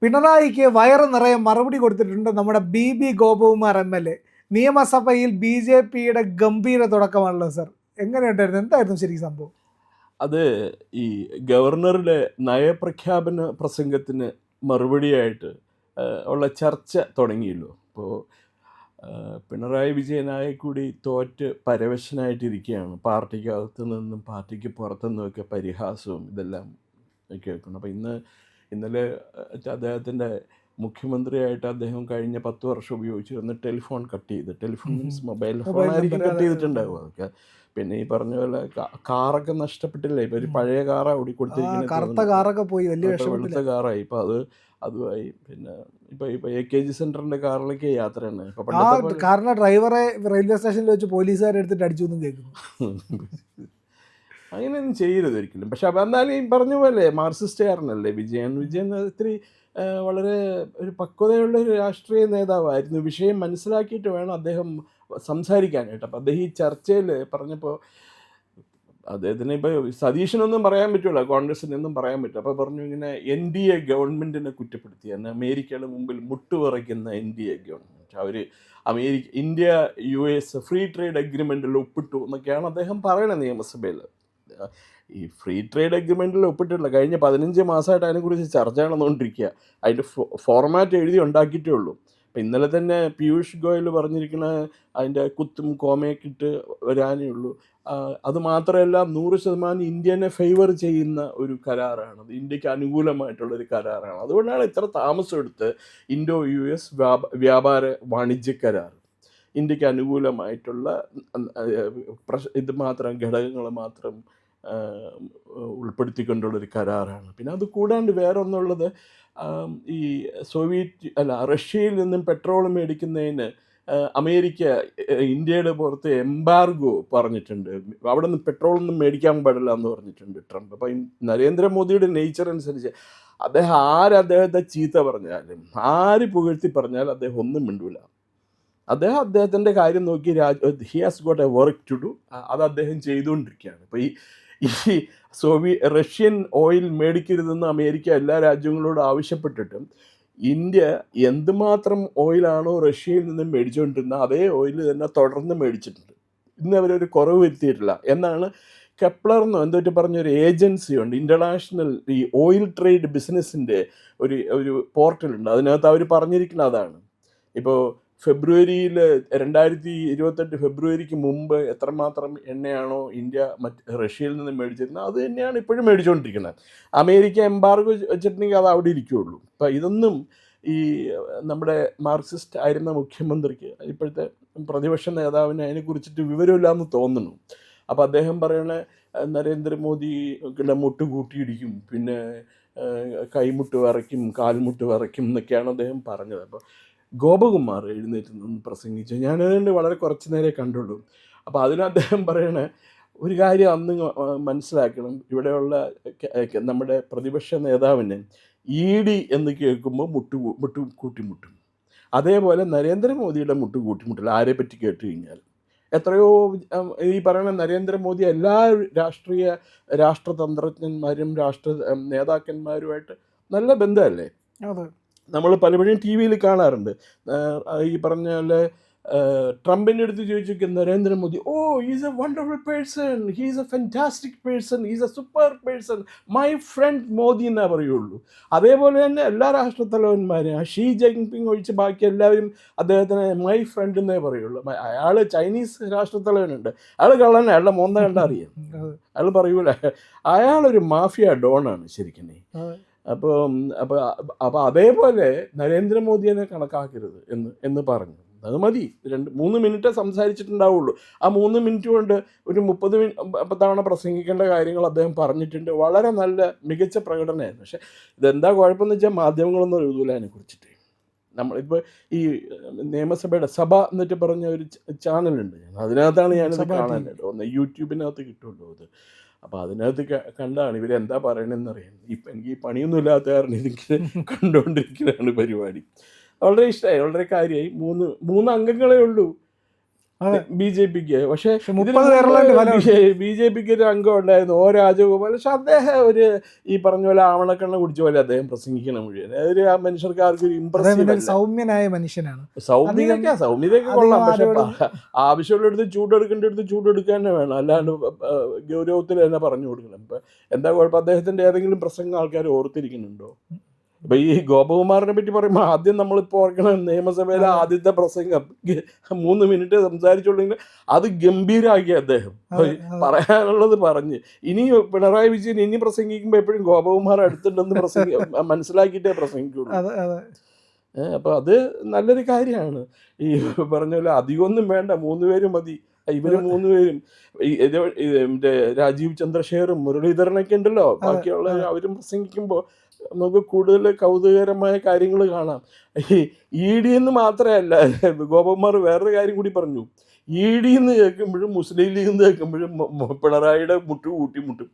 പിണറായിക്ക് വയറ് നിറയെ മറുപടി കൊടുത്തിട്ടുണ്ട് നമ്മുടെ ബി ഗോപകുമാർ MLA. നിയമസഭയിൽ BJPയുടെ ഗംഭീര തുടക്കമാണല്ലോ സർ. എങ്ങനെയുണ്ടായിരുന്നു, എന്തായിരുന്നു ശരിക്കും സംഭവം? അത് ഈ ഗവർണറുടെ നയപ്രഖ്യാപന പ്രസംഗത്തിന് മറുപടിയായിട്ട് ഉള്ള ചർച്ച തുടങ്ങിയല്ലോ. അപ്പോൾ പിണറായി വിജയനായ കൂടി തോറ്റ് പരവശനായിട്ടിരിക്കുകയാണ്. പാർട്ടിക്കകത്തു നിന്നും പാർട്ടിക്ക് പുറത്തുനിന്നുമൊക്കെ പരിഹാസവും ഇതെല്ലാം കേൾക്കണം. അപ്പോൾ ഇന്നലെ അദ്ദേഹത്തിൻ്റെ മുഖ്യമന്ത്രിയായിട്ട് അദ്ദേഹം കഴിഞ്ഞ 10 വർഷം ഉപയോഗിച്ചിരുന്ന ടെലിഫോൺ കട്ട് ചെയ്ത്, ടെലിഫോൺ മീൻസ് മൊബൈൽ ഫോണായിരിക്കും കട്ട് ചെയ്തിട്ടുണ്ടാവും. അതൊക്കെ പിന്നെ ഈ പറഞ്ഞ പോലെ കാറൊക്കെ നഷ്ടപ്പെട്ടില്ലേ. ഇപ്പൊ ഒരു പഴയ കാറാണ് ഓടിക്കൊടുത്തിരിക്കുന്നത്, കറുത്ത കാറൊക്കെ പോയി, വലിയ വെളുത്ത കാറായി. ഇപ്പൊ അതുമായി പിന്നെ ഇപ്പൊ AKG സെന്ററിന്റെ കാറിലേക്ക് യാത്രയാണ്. കാരണം ഡ്രൈവറെ റെയിൽവേ സ്റ്റേഷനിൽ വെച്ച് പോലീസുകാരെ എടുത്തിട്ട് അടിച്ചു എന്നും കേൾക്കുന്നു. അങ്ങനെയൊന്നും ചെയ്യരുത് ഒരിക്കലും. പക്ഷെ അപ്പം എന്നാലും ഈ പറഞ്ഞ പോലെ മാർക്സിസ്റ്റുകാരനല്ലേ വിജയൻ ഇത്തിരി വളരെ ഒരു പക്വതയുള്ള ഒരു രാഷ്ട്രീയ നേതാവായിരുന്നു. വിഷയം മനസ്സിലാക്കിയിട്ട് വേണം അദ്ദേഹം സംസാരിക്കാനായിട്ട്. അപ്പം അദ്ദേഹം ഈ ചർച്ചയിൽ പറഞ്ഞപ്പോൾ അദ്ദേഹത്തിന് ഇപ്പോൾ സതീശനൊന്നും പറയാൻ പറ്റില്ല, കോൺഗ്രസിനൊന്നും പറയാൻ പറ്റില്ല. അപ്പോൾ പറഞ്ഞു ഇങ്ങനെ NDA ഗവൺമെൻറ്റിനെ കുറ്റപ്പെടുത്തി, എന്നാൽ അമേരിക്കയുടെ മുമ്പിൽ മുട്ടുപറയ്ക്കുന്ന NDA ഗവൺമെൻറ്, അവർ ഇന്ത്യ US ഫ്രീ ട്രേഡ് അഗ്രിമെൻറ്റിൽ ഒപ്പിട്ടു എന്നൊക്കെയാണ് അദ്ദേഹം പറയണത് നിയമസഭയിൽ. ഈ ഫ്രീ ട്രേഡ് അഗ്രിമെൻറ്റിൽ ഒപ്പിട്ടില്ല. കഴിഞ്ഞ 15 മാസമായിട്ട് അതിനെക്കുറിച്ച് ചർച്ച നടന്നുകൊണ്ടിരിക്കുക. അതിൻ്റെ ഫോർമാറ്റ് എഴുതി ഉണ്ടാക്കിയിട്ടേ ഉള്ളൂ. അപ്പം ഇന്നലെ തന്നെ പീയൂഷ് ഗോയൽ പറഞ്ഞിരിക്കുന്ന അതിൻ്റെ കുത്തും കോമയൊക്കെ ഇട്ട് വരാനേ ഉള്ളൂ. അതുമാത്രമല്ല 100% ഇന്ത്യനെ ഫേവർ ചെയ്യുന്ന ഒരു കരാറാണ്, ഇന്ത്യക്ക് അനുകൂലമായിട്ടുള്ളൊരു കരാറാണ്. അതുകൊണ്ടാണ് ഇത്ര താമസം എടുത്ത് INDO-US വ്യാപാര വാണിജ്യ കരാർ. ഇന്ത്യക്ക് അനുകൂലമായിട്ടുള്ള ഇത് മാത്രം ഘടകങ്ങൾ മാത്രം ഉൾപ്പെടുത്തിക്കൊണ്ടുള്ളൊരു കരാറാണ്. പിന്നെ അത് കൂടാണ്ട് വേറെ ഒന്നുള്ളത്, ഈ റഷ്യയിൽ നിന്നും പെട്രോൾ മേടിക്കുന്നതിന് അമേരിക്ക ഇന്ത്യയുടെ പുറത്ത് എംബാർഗോ പറഞ്ഞിട്ടുണ്ട്. അവിടെ നിന്ന് പെട്രോളൊന്നും മേടിക്കാൻ പാടില്ല എന്ന് പറഞ്ഞിട്ടുണ്ട് ട്രംപ്. അപ്പം നരേന്ദ്രമോദിയുടെ നേച്ചർ അനുസരിച്ച് അദ്ദേഹത്തെ ചീത്ത പറഞ്ഞാലും ആര് പുകഴ്ത്തി പറഞ്ഞാലും അദ്ദേഹം ഒന്നും മിണ്ടൂല. അദ്ദേഹത്തിൻ്റെ കാര്യം നോക്കി he has got a work to do. അത് അദ്ദേഹം ചെയ്തുകൊണ്ടിരിക്കുകയാണ്. ഇപ്പോൾ ഈ റഷ്യൻ ഓയിൽ മേടിക്കരുതെന്ന് അമേരിക്ക എല്ലാ രാജ്യങ്ങളോടും ആവശ്യപ്പെട്ടിട്ടും ഇന്ത്യ എന്തുമാത്രം ഓയിലാണോ റഷ്യയിൽ നിന്നും മേടിച്ചുകൊണ്ടിരുന്നത് അതേ ഓയിൽ തന്നെ തുടർന്ന് മേടിച്ചിട്ടുണ്ട്. ഇന്ന് അവരൊരു കുറവ് വരുത്തിയിട്ടില്ല എന്നാണ് കെപ്ലർന്നോ എന്തോട്ട് പറഞ്ഞൊരു ഏജൻസി ഉണ്ട്, ഇൻ്റർനാഷണൽ ഈ ഓയിൽ ട്രേഡ് ബിസിനസ്സിൻ്റെ ഒരു പോർട്ടലുണ്ട്. അതിനകത്ത് അവർ പറഞ്ഞിരിക്കുന്നത് അതാണ്. ഇപ്പോൾ ഫെബ്രുവരിയിൽ 2028 ഫെബ്രുവരിക്ക് മുമ്പ് എത്രമാത്രം എണ്ണയാണോ ഇന്ത്യ റഷ്യയിൽ നിന്ന് മേടിച്ചിരുന്നത് അത് തന്നെയാണ് ഇപ്പോഴും മേടിച്ചുകൊണ്ടിരിക്കുന്നത്. അമേരിക്ക എംബാർഗോ വെച്ചിട്ടുണ്ടെങ്കിൽ അത് അവിടെ ഇരിക്കുകയുള്ളൂ. അപ്പം ഇതൊന്നും ഈ നമ്മുടെ മാർക്സിസ്റ്റ് ആയിരുന്ന മുഖ്യമന്ത്രിക്ക്, ഇപ്പോഴത്തെ പ്രതിപക്ഷ നേതാവിന് അതിനെക്കുറിച്ചിട്ട് വിവരമില്ലാന്ന് തോന്നുന്നു. അപ്പോൾ അദ്ദേഹം പറയണ നരേന്ദ്രമോദിയുടെ മുട്ട് കൂട്ടിയിടിക്കും, പിന്നെ കൈമുട്ട് വിറയ്ക്കും, കാൽമുട്ട് വിറയ്ക്കും എന്നൊക്കെയാണ് അദ്ദേഹം പറഞ്ഞത്. അപ്പോൾ ഗോപകുമാർ എഴുന്നേറ്റ് നിന്ന് പ്രസംഗിച്ചു. ഞാനതുകൊണ്ട് വളരെ കുറച്ച് നേരെ കണ്ടുള്ളൂ. അപ്പോൾ അതിന് അദ്ദേഹം പറയണ ഒരു കാര്യം അന്ന് മനസ്സിലാക്കണം, ഇവിടെയുള്ള നമ്മുടെ പ്രതിപക്ഷ നേതാവിന് ED എന്ന് കേൾക്കുമ്പോൾ മുട്ടുകൂട്ടിമുട്ടും. അതേപോലെ നരേന്ദ്രമോദിയുടെ മുട്ടുകൂട്ടിമുട്ടില്ല ആരെ പറ്റി കേട്ട് കഴിഞ്ഞാൽ. എത്രയോ ഈ പറയുന്ന നരേന്ദ്രമോദി എല്ലാ രാഷ്ട്രതന്ത്രജ്ഞന്മാരും നേതാക്കന്മാരുമായിട്ട് നല്ല ബന്ധമല്ലേ. നമ്മൾ പലപ്പോഴും TV കാണാറുണ്ട്. ഈ പറഞ്ഞ പോലെ ട്രംപിൻ്റെ അടുത്ത് ചോദിച്ചു Narendra Modi, is A wonderful person, he's A fantastic person, he's A super person, my friend Modi എന്നേ പറയുള്ളൂ. അതേപോലെ തന്നെ എല്ലാ രാഷ്ട്രത്തലവന്മാരും ഷീ ജിൻപിങ് ഒഴിച്ച് ബാക്കി എല്ലാവരും അദ്ദേഹത്തിന് മൈ ഫ്രണ്ട് എന്നേ പറയുള്ളൂ. അയാൾ ചൈനീസ് രാഷ്ട്രത്തലവനുണ്ട്, അയാൾ കള്ളനെ, അയാളുടെ മോന്ത കണ്ടാൽ അറിയാം, അയാൾ പറയൂല. അയാളൊരു മാഫിയ ഡോണാണ് ശരിക്കും. അപ്പോൾ അതേപോലെ നരേന്ദ്രമോദിയെ കണക്കാക്കരുത് എന്ന് പറഞ്ഞു. അത് മതി, 2-3 മിനിറ്റ് സംസാരിച്ചിട്ടുണ്ടാവുള്ളൂ. ആ 3 മിനിറ്റ് കൊണ്ട് ഒരു 30 തവണ പ്രസംഗിക്കേണ്ട കാര്യങ്ങൾ അദ്ദേഹം പറഞ്ഞിട്ടുണ്ട്. വളരെ നല്ല മികച്ച പ്രകടനമായിരുന്നു. പക്ഷെ ഇതെന്താ കുഴപ്പമെന്ന് വെച്ചാൽ മാധ്യമങ്ങളൊന്നും എഴുതൂല അതിനെക്കുറിച്ചിട്ട്. നമ്മളിപ്പോൾ ഈ നിയമസഭയുടെ സഭ എന്നിട്ട് പറഞ്ഞ ഒരു ചാനലുണ്ട്, അതിനകത്താണ് ഞാനിത് കാണാനായിട്ട് വന്നത്. യൂട്യൂബിനകത്ത് കിട്ടുമല്ലോ അത്. അപ്പോൾ അതിനകത്ത് കണ്ടാണ് ഇവരെന്താ പറയണമെന്നറിയാം. ഇപ്പം എനിക്ക് ഈ പണിയൊന്നും ഇല്ലാത്ത കാരണം ഇതിങ്ങനെ കണ്ടുകൊണ്ടിരിക്കുന്നതാണ് പരിപാടി. വളരെ ഇഷ്ടമായി, വളരെ കാര്യമായി. 3 അംഗങ്ങളേ ഉള്ളൂ. അതെ. BJPക്ക്. പക്ഷേ പക്ഷെ 30 പേരുള്ളതിന്റെ ഫലമുണ്ട്. BJPക്ക് ഒരു അംഗം ഉണ്ടായിരുന്നു, O രാജഗോപാൽ. പക്ഷെ അദ്ദേഹം ഒരു ഈ പറഞ്ഞ പോലെ ആവണക്കെണ്ണ കുടിച്ച പോലെ അദ്ദേഹം പ്രസംഗിക്കണം മുഴുവൻ. അതൊരു ആ മനുഷ്യർക്ക് ആർക്കും ഒരു അദ്ദേഹം ഇമ്പ്രസീവ് പിന്നെ ഒരു അല്ല. സൗമ്യനായ മനുഷ്യനാണ്. സൗമ്യതയൊക്കെ അധികം കൊള്ളാം. പക്ഷെ ആരോടും ആവശ്യമുള്ളടുത്ത് ചൂടെടുക്കേണ്ടടുത്ത് ചൂടെടുക്കുക തന്നെ വേണം. അല്ലാണ്ട് ഗൗരവത്തിൽ തന്നെ പറഞ്ഞു കൊടുക്കണം. ഇപ്പം എന്താ കുഴപ്പം? അദ്ദേഹത്തിൻ്റെ ഏതെങ്കിലും പ്രസംഗം ആൾക്കാർ ഓർത്തിരിക്കുന്നുണ്ടോ? ഇപ്പം ഈ ഗോപകുമാറിനെ പറ്റി പറയുമ്പോൾ ആദ്യം നമ്മളിപ്പോൾ ഓർക്കണം, നിയമസഭയിലെ ആദ്യത്തെ പ്രസംഗം 3 മിനിറ്റ് സംസാരിച്ചുകൊണ്ടെങ്കിൽ അത് ഗംഭീരമാക്കി അദ്ദേഹം. പറയാനുള്ളത് പറഞ്ഞ്. ഇനി പിണറായി വിജയൻ ഇനി പ്രസംഗിക്കുമ്പോൾ എപ്പോഴും ഗോപകുമാർ അടുത്തുണ്ടെന്ന് മനസ്സിലാക്കിയിട്ടേ പ്രസംഗിക്കുള്ളൂ. അപ്പോൾ അത് നല്ലൊരു കാര്യമാണ്. ഈ പറഞ്ഞ പോലെ അധികമൊന്നും വേണ്ട, 3 പേര് മതി. ഇവർ 3 പേരും മറ്റേ രാജീവ് ചന്ദ്രശേഖറും മുരളീധരനൊക്കെ ഉണ്ടല്ലോ, ബാക്കിയുള്ള അവരും പ്രസംഗിക്കുമ്പോൾ നമുക്ക് കൂടുതൽ കൗതുകകരമായ കാര്യങ്ങൾ കാണാം. ഈ ED എന്ന് മാത്രമല്ല, ഗോപകുമാർ വേറൊരു കാര്യം കൂടി പറഞ്ഞു. ED എന്ന് കേൾക്കുമ്പോഴും മുസ്ലിം ലീഗ് എന്ന് കേൾക്കുമ്പോഴും പിണറായിയുടെ കൂട്ടിമുട്ടും.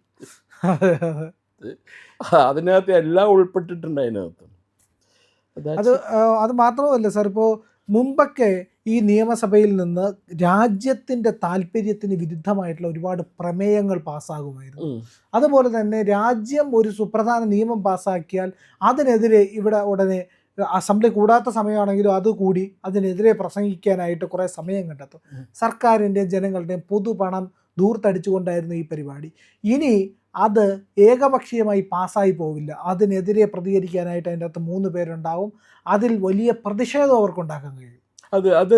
അതിനകത്ത് എല്ലാം ഉൾപ്പെട്ടിട്ടുണ്ട് അതിനകത്ത്. അത് മാത്രമല്ല സാർ, ഇപ്പോൾ മുമ്പൊക്കെ ഈ നിയമസഭയിൽ നിന്ന് രാജ്യത്തിൻ്റെ താല്പര്യത്തിന് വിരുദ്ധമായിട്ടുള്ള ഒരുപാട് പ്രമേയങ്ങൾ പാസ്സാകുമായിരുന്നു. അതുപോലെ തന്നെ രാജ്യം ഒരു സുപ്രധാന നിയമം പാസ്സാക്കിയാൽ അതിനെതിരെ ഇവിടെ ഉടനെ അസംബ്ലി കൂടാത്ത സമയമാണെങ്കിലും അതുകൂടി അതിനെതിരെ പ്രസംഗിക്കാനായിട്ട് കുറേ സമയം കണ്ടെത്തും. സർക്കാരിൻ്റെയും ജനങ്ങളുടെയും പൊതുപണം ദൂർത്തടിച്ചുകൊണ്ടായിരുന്നു ഈ പരിപാടി. ഇനി അത് ഏകപക്ഷീയമായി പാസ്സായി പോവില്ല. അതിനെതിരെ പ്രതികരിക്കാനായിട്ട് അതിൻ്റെ അകത്ത് 3 പേരുണ്ടാവും. അതിൽ വലിയ പ്രതിഷേധം അവർക്കുണ്ടാക്കാൻ കഴിയും. അത് അത്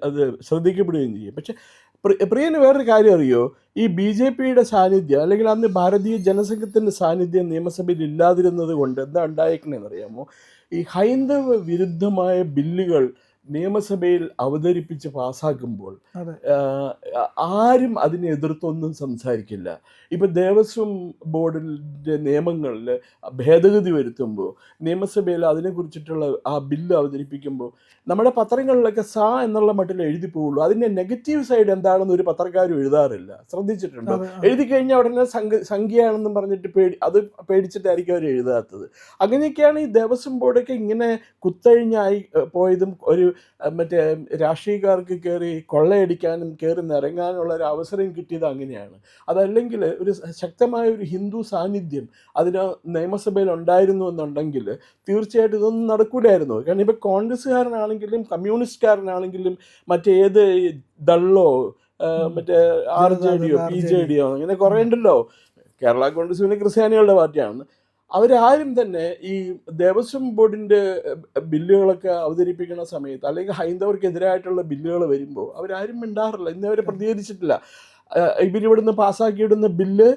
അത് ശ്രദ്ധിക്കപ്പെടുകയും ചെയ്യും. പക്ഷെ പ്രിയന് വേറൊരു കാര്യം അറിയോ? ഈ BJPയുടെ സാന്നിധ്യം, അല്ലെങ്കിൽ അന്ന് ഭാരതീയ ജനസംഘത്തിൻ്റെ സാന്നിധ്യം നിയമസഭയിൽ ഇല്ലാതിരുന്നത് കൊണ്ട് എന്താ ഉണ്ടായേക്കണേന്ന് അറിയാമോ? ഈ ഹൈന്ദവ വിരുദ്ധമായ ബില്ലുകൾ നിയമസഭയിൽ അവതരിപ്പിച്ച് പാസ്സാക്കുമ്പോൾ ആരും അതിനെ എതിർത്തൊന്നും സംസാരിക്കില്ല. ഇപ്പം ദേവസ്വം ബോർഡിൻ്റെ നിയമങ്ങളിൽ ഭേദഗതി വരുത്തുമ്പോൾ നിയമസഭയിൽ അതിനെക്കുറിച്ചിട്ടുള്ള ആ ബില്ല് അവതരിപ്പിക്കുമ്പോൾ നമ്മുടെ പത്രങ്ങളിലൊക്കെ എന്നുള്ള മട്ടിൽ എഴുതി പോവുള്ളൂ. അതിൻ്റെ നെഗറ്റീവ് സൈഡ് എന്താണെന്ന് ഒരു പത്രക്കാരും എഴുതാറില്ല. ശ്രദ്ധിച്ചിട്ടുണ്ടോ? എഴുതി കഴിഞ്ഞാൽ ഉടനെ സംഖ്യയാണെന്നും പറഞ്ഞിട്ട് പേടിച്ചിട്ടായിരിക്കും അവർ എഴുതാത്തത്. അങ്ങനെയൊക്കെയാണ് ഈ ദേവസ്വം ബോർഡൊക്കെ ഇങ്ങനെ കുത്തഴിഞ്ഞായി പോയതും ഒരു മറ്റേ രാഷ്ട്രീയക്കാർക്ക് കയറി കൊള്ളയടിക്കാനും കയറി നിറങ്ങാനുള്ള ഒരു അവസരം കിട്ടിയത് അങ്ങനെയാണ്. അതല്ലെങ്കിൽ ഒരു ശക്തമായ ഒരു ഹിന്ദു സാന്നിധ്യം അതിന് നിയമസഭയിൽ ഉണ്ടായിരുന്നു എന്നുണ്ടെങ്കിൽ തീർച്ചയായിട്ടും ഇതൊന്നും നടക്കൂലായിരുന്നു. കാരണം ഇപ്പോൾ കോൺഗ്രസ്സുകാരനാണെങ്കിലും കമ്മ്യൂണിസ്റ്റുകാരനാണെങ്കിലും മറ്റേത് ദള്ളോ മറ്റേ RJDയോ PJDയോ അങ്ങനെ കുറേ ഉണ്ടല്ലോ. കേരള കോൺഗ്രസ് പിന്നെ ക്രിസ്ത്യാനികളുടെ പാർട്ടിയാണ്. അവരാരും തന്നെ ഈ ദേവസ്വം ബോർഡിൻ്റെ ബില്ലുകളൊക്കെ അവതരിപ്പിക്കുന്ന സമയത്ത് അല്ലെങ്കിൽ ഹൈന്ദവർക്കെതിരായിട്ടുള്ള ബില്ലുകൾ വരുമ്പോൾ അവരാരും മിണ്ടാറില്ല. ഇന്ന് അവർ പ്രതികരിച്ചിട്ടില്ല. ഇവരിവിടുന്ന് പാസ്സാക്കിയിടുന്ന ബില്ല്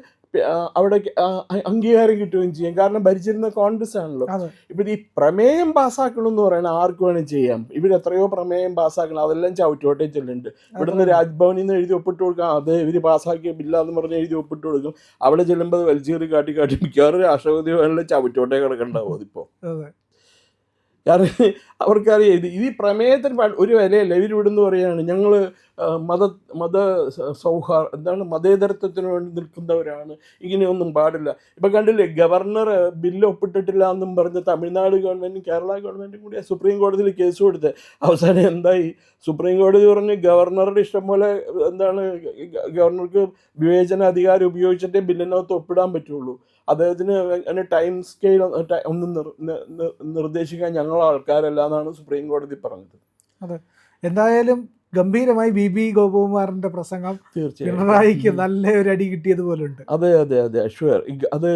അവിടെ അംഗീകാരം കിട്ടുകയും ചെയ്യും. കാരണം ഭരിച്ചിരുന്ന കോൺഗ്രസ് ആണല്ലോ. ഇപ്പം ഈ പ്രമേയം പാസ്സാക്കണം എന്ന് പറയുന്നത് ആർക്ക് വേണമെങ്കിൽ ചെയ്യാം. ഇവരെത്രയോ പ്രമേയം പാസ്സാക്കണം, അതെല്ലാം ചവിറ്റോട്ടേ ചെല്ലുന്നുണ്ട്. ഇവിടുന്ന് രാജ്ഭവനിൽ നിന്ന് എഴുതി ഒപ്പിട്ട് കൊടുക്കാം, അത് ഇവർ പാസ്സാക്കിയ ബില്ലാന്ന് പറഞ്ഞ് എഴുതി ഒപ്പിട്ട് കൊടുക്കും. അവിടെ ചെല്ലുമ്പോൾ അത് വലിച്ചേറി കാട്ടി മിക്കവാറും രാഷ്ട്രപതി ഭവനിലെ ചവിറ്റോട്ടേ കിടക്കണ്ടാവും അതിപ്പോൾ. കാരണം അവർക്കറിയാം ഇത് ഈ പ്രമേയത്തിന് ഒരു വിലയല്ല. ഇവരിവിടുന്ന് പറയുകയാണ് ഞങ്ങൾ മതേതരത്വത്തിന് വേണ്ടി നിൽക്കുന്നവരാണ്, ഇങ്ങനെയൊന്നും പാടില്ല. ഇപ്പം കണ്ടില്ലേ, ഗവർണർ ബില്ല് ഒപ്പിട്ടിട്ടില്ല എന്നും പറഞ്ഞ് തമിഴ്നാട് ഗവൺമെൻറ്റും കേരള ഗവൺമെൻറ്റും കൂടി സുപ്രീം കോടതിയിൽ കേസ് കൊടുത്ത് അവസാനം എന്തായി? സുപ്രീം കോടതി പറഞ്ഞ് ഗവർണറുടെ ഇഷ്ടം പോലെ ഗവർണർക്ക് വിവേചന അധികാരം ഉപയോഗിച്ചിട്ടേ ബില്ലിനകത്ത് ഒപ്പിടാൻ പറ്റുള്ളൂ. അദ്ദേഹത്തിന് അതിന് ടൈം സ്കെയിൽ ഒന്നും നിർദ്ദേശിക്കാൻ ഞങ്ങൾ ആൾക്കാരല്ല എന്നാണ് സുപ്രീം കോടതി പറഞ്ഞത്. അതെ, എന്തായാലും ഗംഭീരമായി BB ഗോപകുമാറിന്റെ പ്രസംഗം പിണറായിക്ക് നല്ല ഒരു അടി കിട്ടിയതുപോലെ ഉണ്ട്. അതെ ഷുവർ. അത്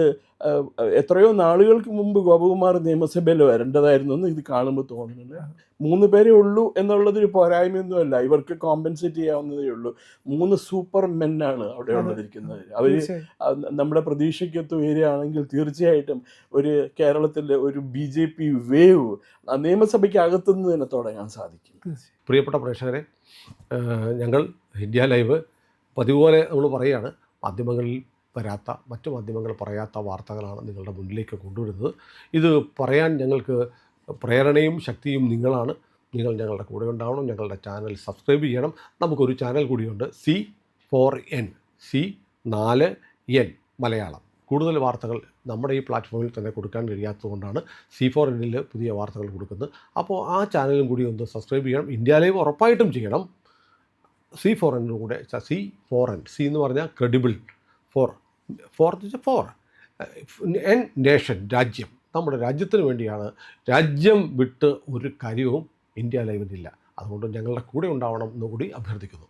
എത്രയോ നാളുകൾക്ക് മുമ്പ് ഗോപകുമാർ നിയമസഭയിൽ വരേണ്ടതായിരുന്നു എന്ന് ഇത് കാണുമ്പോൾ തോന്നുന്നുണ്ട്. 3 പേരേ ഉള്ളൂ എന്നുള്ളതൊരു പോരായ്മയൊന്നും അല്ല. ഇവർക്ക് കോമ്പൻസേറ്റ് ചെയ്യാവുന്നതേ ഉള്ളൂ. 3 സൂപ്പർ മെന്നാണ് അവിടെ ഉള്ളതിരിക്കുന്നത്. അവർ നമ്മുടെ പ്രതീക്ഷയ്ക്കൊത്ത് വരികയാണെങ്കിൽ തീർച്ചയായിട്ടും ഒരു കേരളത്തിലെ ഒരു BJP വേവ് നിയമസഭയ്ക്ക് അകത്തുനിന്ന് തന്നെ തുടങ്ങാൻ സാധിക്കും. പ്രിയപ്പെട്ട പ്രേക്ഷകരെ, ഞങ്ങൾ ഇന്ത്യ ലൈവ് പതിപോലെ നമ്മൾ പറയുകയാണ്, മാധ്യമങ്ങളിൽ വരാത്ത, മറ്റു മാധ്യമങ്ങൾ പറയാത്ത വാർത്തകളാണ് നിങ്ങളുടെ മുന്നിലേക്ക് കൊണ്ടുവരുന്നത്. ഇത് പറയാൻ ഞങ്ങൾക്ക് പ്രേരണയും ശക്തിയും നിങ്ങളാണ്. നിങ്ങൾ ഞങ്ങളുടെ കൂടെ ഉണ്ടാവണം. ഞങ്ങളുടെ ചാനൽ സബ്സ്ക്രൈബ് ചെയ്യണം. നമുക്കൊരു ചാനൽ കൂടിയുണ്ട്, C4N മലയാളം. കൂടുതൽ വാർത്തകൾ നമ്മുടെ ഈ പ്ലാറ്റ്ഫോമിൽ തന്നെ കൊടുക്കാൻ കഴിയാത്തതുകൊണ്ടാണ് C4Nൽ പുതിയ വാർത്തകൾ കൊടുക്കുന്നത്. അപ്പോൾ ആ ചാനലും കൂടി ഒന്ന് സബ്സ്ക്രൈബ് ചെയ്യണം. ഇന്ത്യ ലൈവ് ഉറപ്പായിട്ടും ചെയ്യണം. C4N കൂടെ C4N, സി എന്ന് പറഞ്ഞാൽ ക്രെഡിബിൾ, ഫോർ എൻ നേഷൻ, രാജ്യം. നമ്മുടെ രാജ്യത്തിന് വേണ്ടിയാണ്. രാജ്യം വിട്ട് ഒരു കാര്യവും ഇന്ത്യ ലൈവിനില്ല. അതുകൊണ്ട് ഞങ്ങളുടെ കൂടെ ഉണ്ടാവണം എന്നുകൂടി അഭ്യർത്ഥിക്കുന്നു.